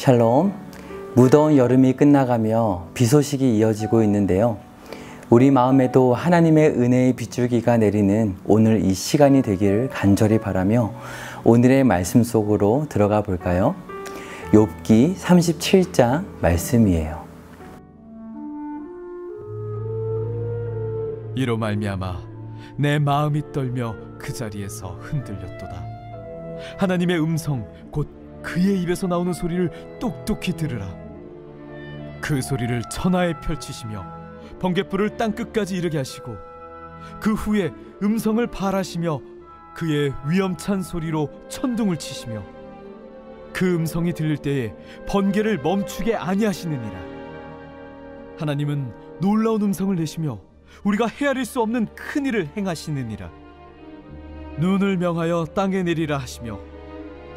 샬롬. 무더운 여름이 끝나가며 비 소식이 이어지고 있는데요. 우리 마음에도 하나님의 은혜의 빗줄기가 내리는 오늘 이 시간이 되기를 간절히 바라며 오늘의 말씀 속으로 들어가 볼까요? 욥기 37장 말씀이에요. 이로 말미암아 내 마음이 떨며 그 자리에서 흔들렸도다. 하나님의 음성 곧 그의 입에서 나오는 소리를 똑똑히 들으라. 그 소리를 천하에 펼치시며 번갯불을 땅끝까지 이르게 하시고 그 후에 음성을 발하시며 그의 위엄찬 소리로 천둥을 치시며 그 음성이 들릴 때에 번개를 멈추게 아니하시느니라. 하나님은 놀라운 음성을 내시며 우리가 헤아릴 수 없는 큰 일을 행하시느니라. 눈을 명하여 땅에 내리라 하시며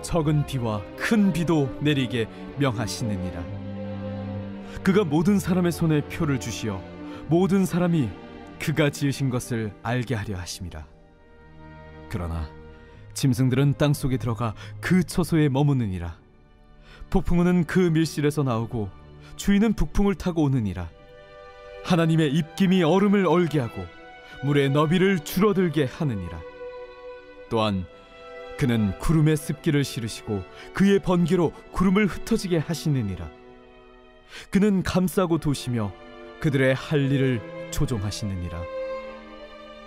적은 비와 큰 비도 내리게 명하시느니라. 그가 모든 사람의 손에 표를 주시어 모든 사람이 그가 지으신 것을 알게 하려 하심이라. 그러나 짐승들은 땅속에 들어가 그 처소에 머무느니라. 폭풍우는 그 밀실에서 나오고 주인은 북풍을 타고 오느니라. 하나님의 입김이 얼음을 얼게 하고 물의 너비를 줄어들게 하느니라. 또한 그는 구름에 습기를 실으시고 그의 번개로 구름을 흩어지게 하시느니라. 그는 감싸고 도시며 그들의 할 일을 조종하시느니라.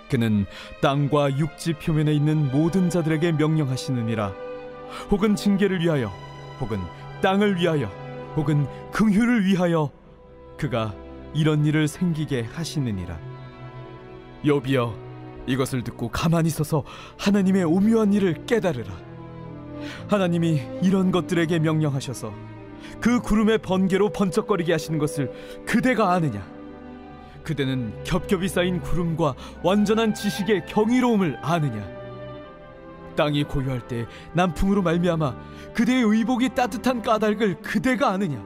그는 땅과 육지 표면에 있는 모든 자들에게 명령하시느니라. 혹은 징계를 위하여, 혹은 땅을 위하여, 혹은 긍휼을 위하여 그가 이런 일을 생기게 하시느니라. 욥이여, 이것을 듣고 가만히 서서 하나님의 오묘한 일을 깨달으라. 하나님이 이런 것들에게 명령하셔서 그 구름의 번개로 번쩍거리게 하시는 것을 그대가 아느냐? 그대는 겹겹이 쌓인 구름과 완전한 지식의 경이로움을 아느냐? 땅이 고요할 때 남풍으로 말미암아 그대의 의복이 따뜻한 까닭을 그대가 아느냐?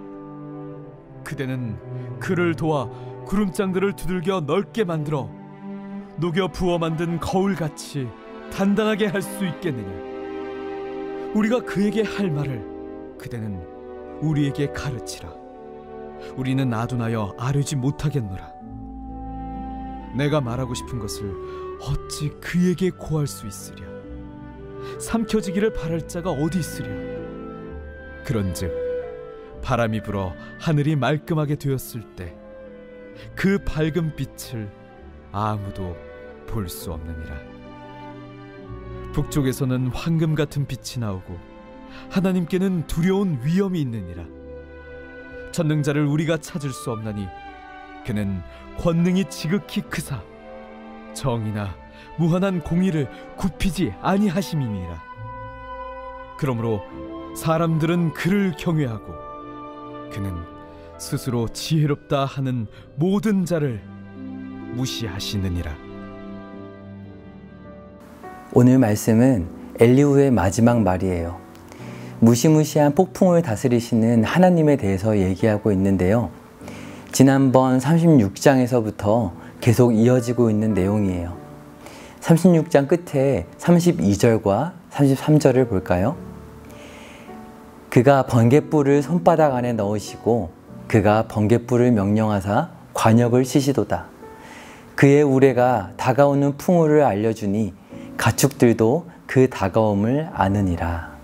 그대는 그를 도와 구름장들을 두들겨 넓게 만들어 녹여 부어 만든 거울같이 단단하게 할 수 있겠느냐? 우리가 그에게 할 말을 그대는 우리에게 가르치라. 우리는 아둔하여 아뢰지 못하겠노라. 내가 말하고 싶은 것을 어찌 그에게 고할 수 있으랴? 삼켜지기를 바랄 자가 어디 있으랴? 그런즉 바람이 불어 하늘이 말끔하게 되었을 때 그 밝은 빛을 아무도 볼 수 없느니라. 북쪽에서는 황금 같은 빛이 나오고 하나님께는 두려운 위엄이 있느니라. 전능자를 우리가 찾을 수 없나니 그는 권능이 지극히 크사 정의나 무한한 공의를 굽히지 아니하심이니라. 그러므로 사람들은 그를 경외하고 그는 스스로 지혜롭다 하는 모든 자를 무시하시느니라. 오늘 말씀은 엘리후의 마지막 말이에요. 무시무시한 폭풍을 다스리시는 하나님에 대해서 얘기하고 있는데요. 지난번 36장에서부터 계속 이어지고 있는 내용이에요. 36장 끝에 32절과 33절을 볼까요? 그가 번갯불을 손바닥 안에 넣으시고 그가 번갯불을 명령하사 관역을 치시도다. 그의 우레가 다가오는 풍우를 알려주니 가축들도 그 다가옴을 아느니라.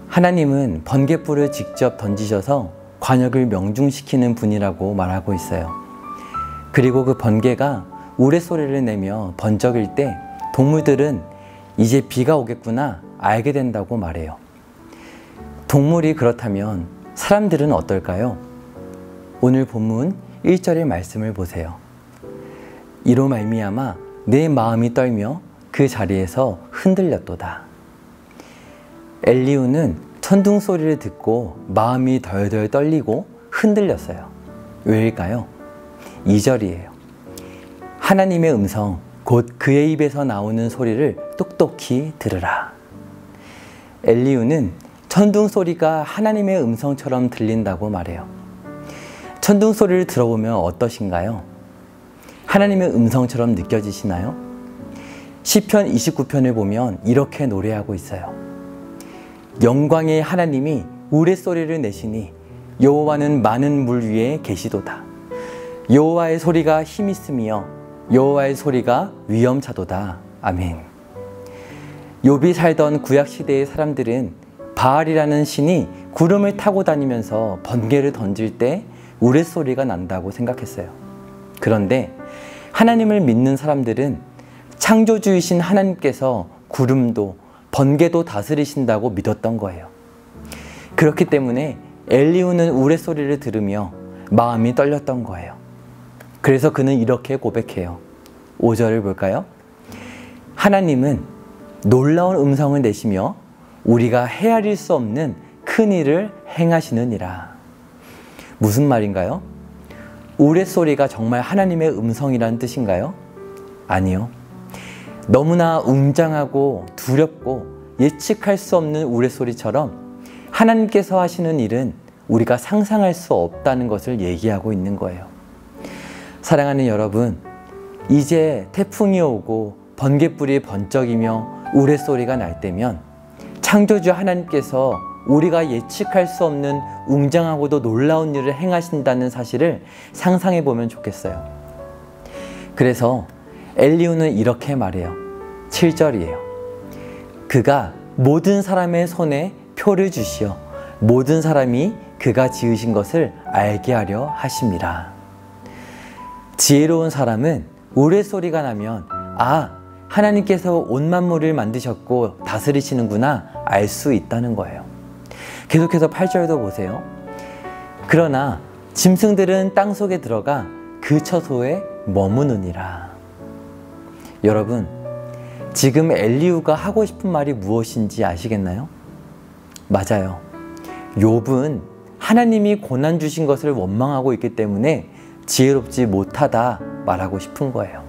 하나님은 번갯불을 직접 던지셔서 관역을 명중시키는 분이라고 말하고 있어요. 그리고 그 번개가 우레소리를 내며 번쩍일 때 동물들은 이제 비가 오겠구나 알게 된다고 말해요. 동물이 그렇다면 사람들은 어떨까요? 오늘 본문 1절의 말씀을 보세요. 이로 말미암아 내 마음이 떨며 그 자리에서 흔들렸도다. 엘리후는 천둥 소리를 듣고 마음이 덜덜 떨리고 흔들렸어요. 왜일까요? 2절이에요. 하나님의 음성, 곧 그의 입에서 나오는 소리를 똑똑히 들으라. 엘리후는 천둥 소리가 하나님의 음성처럼 들린다고 말해요. 천둥 소리를 들어보면 어떠신가요? 하나님의 음성처럼 느껴지시나요? 시편 29편을 보면 이렇게 노래하고 있어요. 영광의 하나님이 우레소리를 내시니 여호와는 많은 물 위에 계시도다. 여호와의 소리가 힘있으며 여호와의 소리가 위엄차도다. 아멘. 욥이 살던 구약시대의 사람들은 바알이라는 신이 구름을 타고 다니면서 번개를 던질 때 우레소리가 난다고 생각했어요. 그런데 하나님을 믿는 사람들은 창조주이신 하나님께서 구름도 번개도 다스리신다고 믿었던 거예요. 그렇기 때문에 엘리후는 우레소리를 들으며 마음이 떨렸던 거예요. 그래서 그는 이렇게 고백해요. 5절을 볼까요? 하나님은 놀라운 음성을 내시며 우리가 헤아릴 수 없는 큰 일을 행하시느니라. 무슨 말인가요? 우레소리가 정말 하나님의 음성이라는 뜻인가요? 아니요. 너무나 웅장하고 두렵고 예측할 수 없는 우레소리처럼 하나님께서 하시는 일은 우리가 상상할 수 없다는 것을 얘기하고 있는 거예요. 사랑하는 여러분, 이제 태풍이 오고 번갯불이 번쩍이며 우레소리가 날 때면 창조주 하나님께서 우리가 예측할 수 없는 웅장하고도 놀라운 일을 행하신다는 사실을 상상해 보면 좋겠어요. 그래서 엘리후는 이렇게 말해요. 7절이에요. 그가 모든 사람의 손에 표를 주시어 모든 사람이 그가 지으신 것을 알게 하려 하심이라. 지혜로운 사람은 우레소리가 나면 하나님께서 온 만물을 만드셨고 다스리시는구나 알 수 있다는 거예요. 계속해서 8절도 보세요. 그러나 짐승들은 땅속에 들어가 그 처소에 머무느니라. 여러분, 지금 엘리후가 하고 싶은 말이 무엇인지 아시겠나요? 맞아요. 욥은 하나님이 고난 주신 것을 원망하고 있기 때문에 지혜롭지 못하다 말하고 싶은 거예요.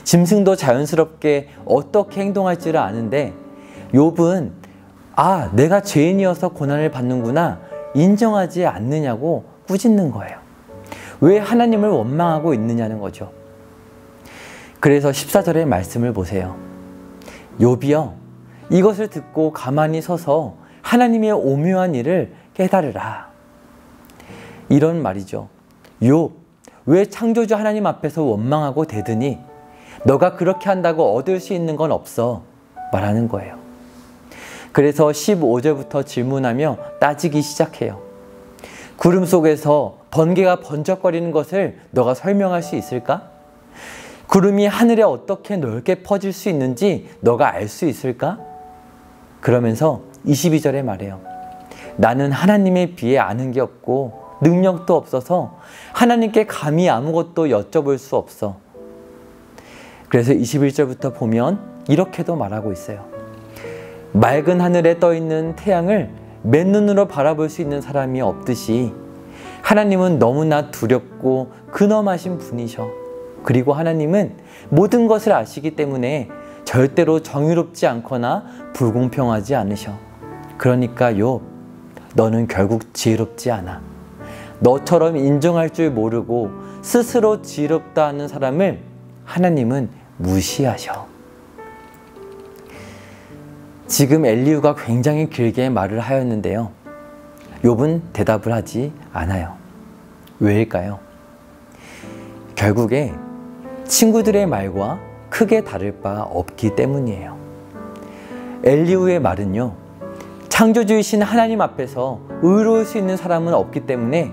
짐승도 자연스럽게 어떻게 행동할지를 아는데 욥은 내가 죄인이어서 고난을 받는구나 인정하지 않느냐고 꾸짖는 거예요. 왜 하나님을 원망하고 있느냐는 거죠. 그래서 14절의 말씀을 보세요. 욥이여, 이것을 듣고 가만히 서서 하나님의 오묘한 일을 깨달으라. 이런 말이죠. 욥, 왜 창조주 하나님 앞에서 원망하고 대드니? 너가 그렇게 한다고 얻을 수 있는 건 없어 말하는 거예요. 그래서 15절부터 질문하며 따지기 시작해요. 구름 속에서 번개가 번쩍거리는 것을 너가 설명할 수 있을까? 구름이 하늘에 어떻게 넓게 퍼질 수 있는지 너가 알 수 있을까? 그러면서 22절에 말해요. 나는 하나님에 비해 아는 게 없고 능력도 없어서 하나님께 감히 아무것도 여쭤볼 수 없어. 그래서 21절부터 보면 이렇게도 말하고 있어요. 맑은 하늘에 떠있는 태양을 맨눈으로 바라볼 수 있는 사람이 없듯이 하나님은 너무나 두렵고 근엄하신 분이셔. 그리고 하나님은 모든 것을 아시기 때문에 절대로 정의롭지 않거나 불공평하지 않으셔. 그러니까 욥, 너는 결국 지혜롭지 않아. 너처럼 인정할 줄 모르고 스스로 지혜롭다 하는 사람을 하나님은 무시하셔. 지금 엘리후가 굉장히 길게 말을 하였는데요. 욥은 대답을 하지 않아요. 왜일까요? 결국에 친구들의 말과 크게 다를 바 없기 때문이에요. 엘리후의 말은요, 창조주이신 하나님 앞에서 의로울 수 있는 사람은 없기 때문에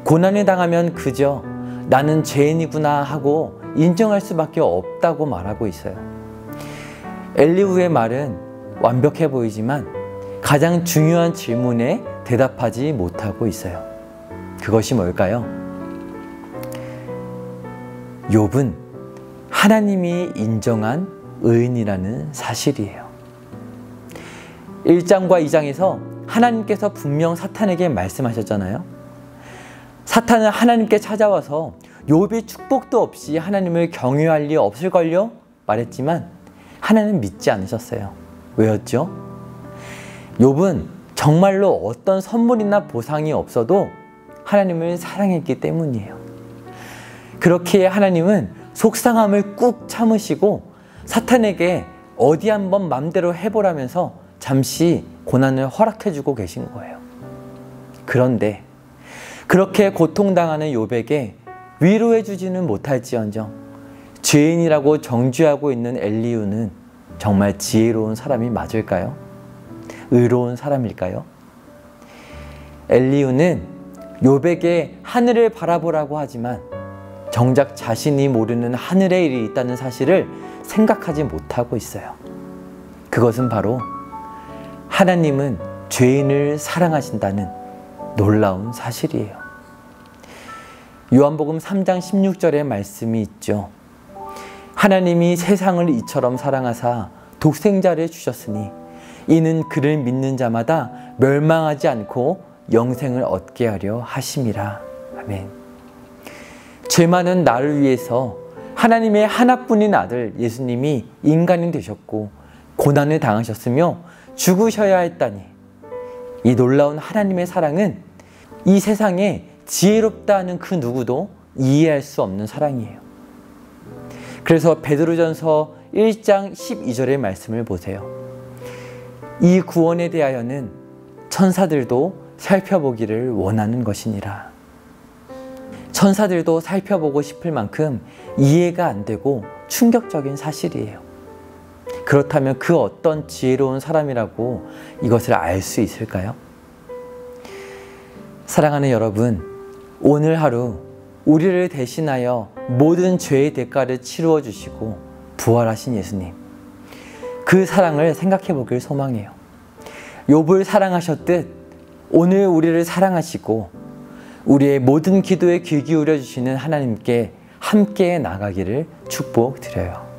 고난을 당하면 그저 나는 죄인이구나 하고 인정할 수밖에 없다고 말하고 있어요. 엘리후의 말은 완벽해 보이지만 가장 중요한 질문에 대답하지 못하고 있어요. 그것이 뭘까요? 욥은 하나님이 인정한 의인이라는 사실이에요. 1장과 2장에서 하나님께서 분명 사탄에게 말씀하셨잖아요. 사탄은 하나님께 찾아와서 욥이 축복도 없이 하나님을 경외할 리 없을걸요? 말했지만 하나님은 믿지 않으셨어요. 왜였죠? 욥은 정말로 어떤 선물이나 보상이 없어도 하나님을 사랑했기 때문이에요. 그렇기에 하나님은 속상함을 꾹 참으시고 사탄에게 어디 한번 맘대로 해보라면서 잠시 고난을 허락해주고 계신 거예요. 그런데 그렇게 고통당하는 욥에게 위로해 주지는 못할지언정 죄인이라고 정죄하고 있는 엘리후는 정말 지혜로운 사람이 맞을까요? 의로운 사람일까요? 엘리후는 욥에게 하늘을 바라보라고 하지만 정작 자신이 모르는 하늘의 일이 있다는 사실을 생각하지 못하고 있어요. 그것은 바로 하나님은 죄인을 사랑하신다는 놀라운 사실이에요. 요한복음 3장 16절의 말씀이 있죠. 하나님이 세상을 이처럼 사랑하사 독생자를 주셨으니 이는 그를 믿는 자마다 멸망하지 않고 영생을 얻게 하려 하심이라. 아멘. 죄 많은 나를 위해서 하나님의 하나뿐인 아들 예수님이 인간이 되셨고 고난을 당하셨으며 죽으셔야 했다니, 이 놀라운 하나님의 사랑은 이 세상에 지혜롭다 하는 그 누구도 이해할 수 없는 사랑이에요. 그래서 베드로전서 1장 12절의 말씀을 보세요. 이 구원에 대하여는 천사들도 살펴보기를 원하는 것이니라. 천사들도 살펴보고 싶을 만큼 이해가 안 되고 충격적인 사실이에요. 그렇다면 그 어떤 지혜로운 사람이라고 이것을 알 수 있을까요? 사랑하는 여러분, 오늘 하루 우리를 대신하여 모든 죄의 대가를 치루어 주시고 부활하신 예수님, 그 사랑을 생각해 보길 소망해요. 욥을 사랑하셨듯 오늘 우리를 사랑하시고 우리의 모든 기도에 귀 기울여 주시는 하나님께 함께 나가기를 축복드려요.